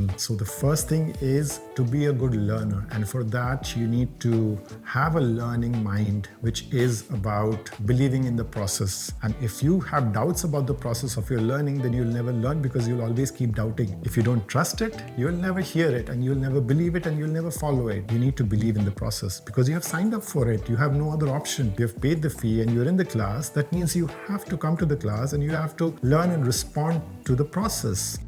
fashion. So the first thing is to be a good learner. And for that, you need to have a learning mind, which is about believing in the process. And if you have doubts about the process of your learning, then you'll never learn because you'll always keep doubting. If you don't trust it, you'll never hear it and you'll never believe it and you'll never follow it. You need to believe in the process because you have signed up for it. You have no other option. You have paid the fee and you're in the class. That means you have to come to the class and you have to learn and respond to the process.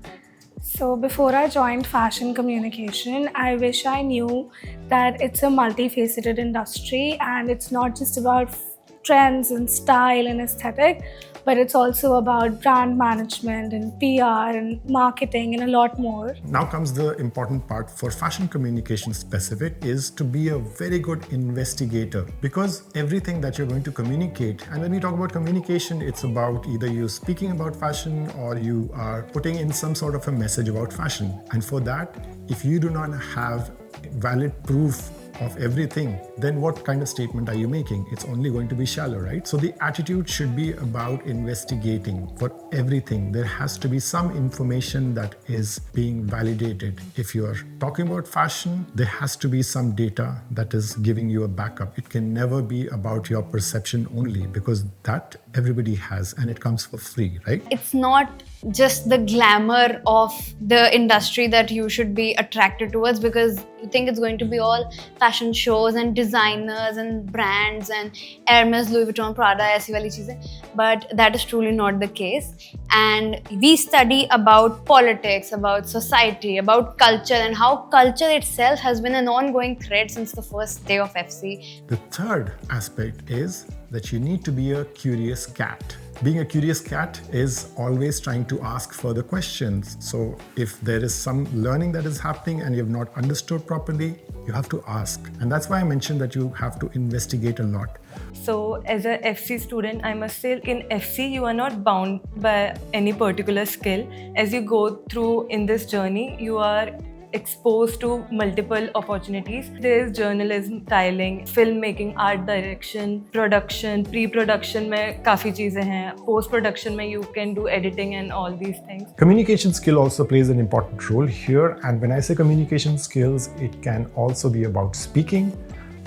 So before I joined fashion communication, I wish I knew that it's a multifaceted industry and it's not just about trends and style and aesthetic, but it's also about brand management and PR and marketing and a lot more. Now comes the important part for fashion communication specific is to be a very good investigator because everything that you're going to communicate, and when we talk about communication, it's about either you speaking about fashion or you are putting in some sort of a message about fashion. And for that, if you do not have valid proof of everything, then what kind of statement are you making? It's only going to be shallow, right? So the attitude should be about investigating for everything. There has to be some information that is being validated. If you're talking about fashion, there has to be some data that is giving you a backup. It can never be about your perception only because that everybody has and it comes for free, right? It's not just the glamour of the industry that you should be attracted towards because you think it's going to be all fashion shows and designers and brands and Hermes, Louis Vuitton, Prada, ऐसी वाली चीजें. But that is truly not the case. And we study about politics, about society, about culture and how culture itself has been an ongoing thread since the first day of FC. The third aspect is that you need to be a curious cat. Being a curious cat is always trying to ask further questions. So if there is some learning that is happening and you have not understood properly, you have to ask. And that's why I mentioned that you have to investigate a lot. So as a FC student, I must say in FC, you are not bound by any particular skill. As you go through in this journey, you are exposed to multiple opportunities. There is journalism, styling, filmmaking, art direction, production, pre-production में काफी चीजें हैं. Post-production में you can do editing and all these things. Communication skill also plays an important role here. And when I say communication skills, it can also be about speaking.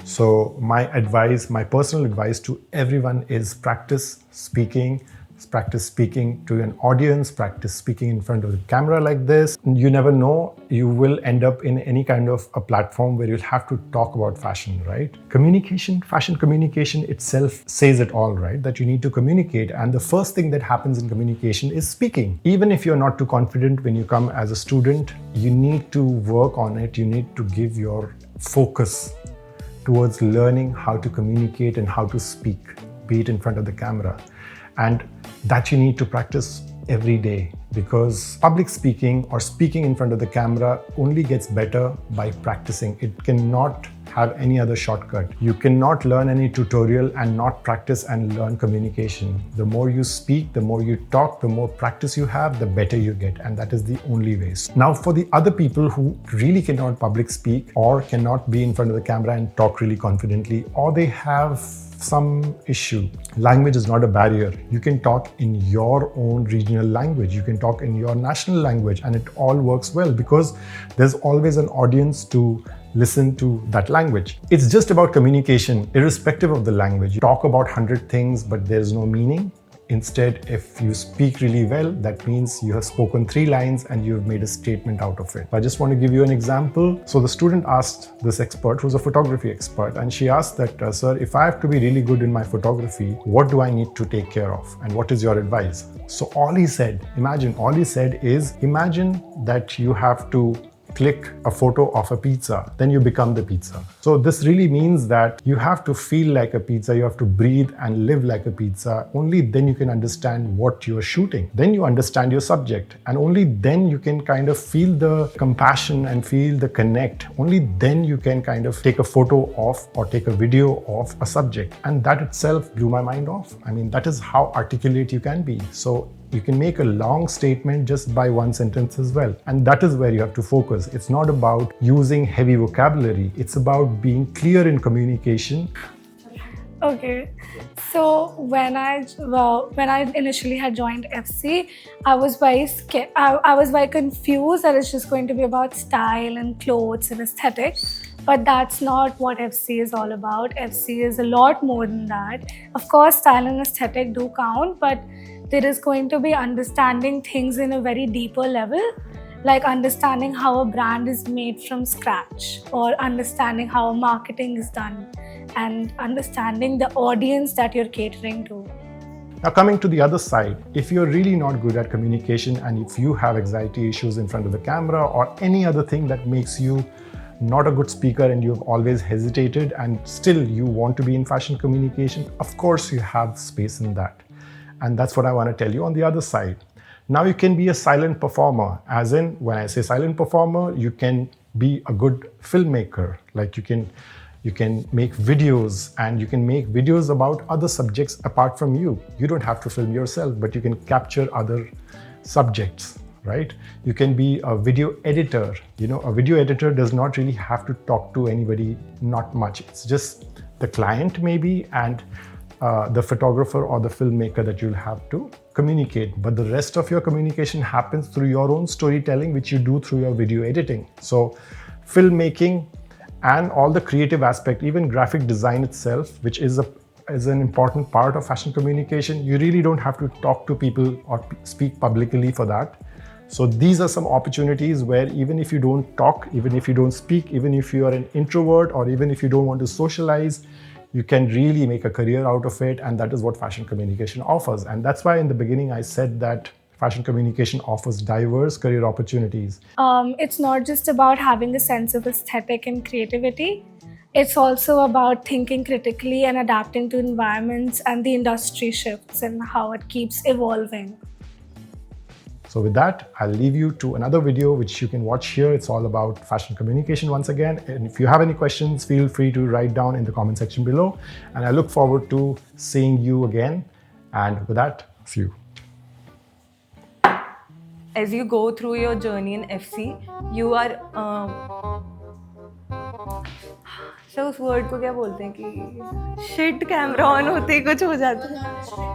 So my advice, my personal advice to everyone is practice speaking to an audience, practice speaking in front of the camera like this. You never know, you will end up in any kind of a platform where you'll have to talk about fashion, right? Communication, fashion communication itself says it all, right? That you need to communicate. And the first thing that happens in communication is speaking. Even if you're not too confident when you come as a student, you need to work on it. You need to give your focus towards learning how to communicate and how to speak, be it in front of the camera. And that you need to practice every day because public speaking or speaking in front of the camera only gets better by practicing. It cannot have any other shortcut. You cannot learn any tutorial and not practice and learn communication. The more you speak, the more you talk, the more practice you have, the better you get. And that is the only way. Now, for the other people who really cannot public speak or cannot be in front of the camera and talk really confidently, or they have some issue. Language is not a barrier. You can talk in your own regional language. You can talk in your national language and it all works well because there's always an audience to listen to that language. It's just about communication, irrespective of the language. You talk about 100 things, but there's no meaning. Instead, if you speak really well, that means you have spoken 3 lines and you've made a statement out of it. I just want to give you an example. So the student asked this expert, who's a photography expert, and she asked that, sir, if I have to be really good in my photography, what do I need to take care of? And what is your advice? So all he said is, imagine that you have to click a photo of a pizza, then you become the pizza. So this really means that you have to feel like a pizza, you have to breathe and live like a pizza. Only then you can understand what you're shooting. Then you understand your subject, and only then you can kind of feel the compassion and feel the connect. Only then you can kind of take a photo of or take a video of a subject. And that itself blew my mind off. I mean, that is how articulate you can be. So you can make a long statement just by one sentence as well. And that is where you have to focus. It's not about using heavy vocabulary. It's about being clear in communication. Okay, so when I initially had joined FC, I was very scared. I was very confused that it's just going to be about style and clothes and aesthetic, but that's not what FC is all about. FC is a lot more than that. Of course, style and aesthetic do count, but there is going to be understanding things in a very deeper level, like understanding how a brand is made from scratch, or understanding how marketing is done, and understanding the audience that you're catering to. Now, coming to the other side, if you're really not good at communication and if you have anxiety issues in front of the camera or any other thing that makes you not a good speaker and you've always hesitated and still you want to be in fashion communication, of course you have space in that. And that's what I want to tell you on the other side. Now you can be a silent performer, as in, when I say silent performer, you can be a good filmmaker. Like you can make videos, and you can make videos about other subjects apart from you. You don't have to film yourself, but you can capture other subjects, right? You can be a video editor. You know, a video editor does not really have to talk to anybody, not much. It's just the client maybe and the photographer or the filmmaker that you'll have to communicate. But the rest of your communication happens through your own storytelling, which you do through your video editing. So filmmaking and all the creative aspect, even graphic design itself, which is an important part of fashion communication. You really don't have to talk to people or speak publicly for that. So these are some opportunities where even if you don't talk, even if you don't speak, even if you are an introvert, or even if you don't want to socialize, you can really make a career out of it. And that is what fashion communication offers. And that's why in the beginning I said that fashion communication offers diverse career opportunities. It's not just about having a sense of aesthetic and creativity. It's also about thinking critically and adapting to environments and the industry shifts and how it keeps evolving. So with that, I'll leave you to another video which you can watch here. It's all about fashion communication once again. And if you have any questions, feel free to write down in the comment section below. And I look forward to seeing you again. And with that, see you. As you go through your journey in FC, you are sir उस word को क्या बोलते हैं कि shit camera on होते ही कुछ हो जाता है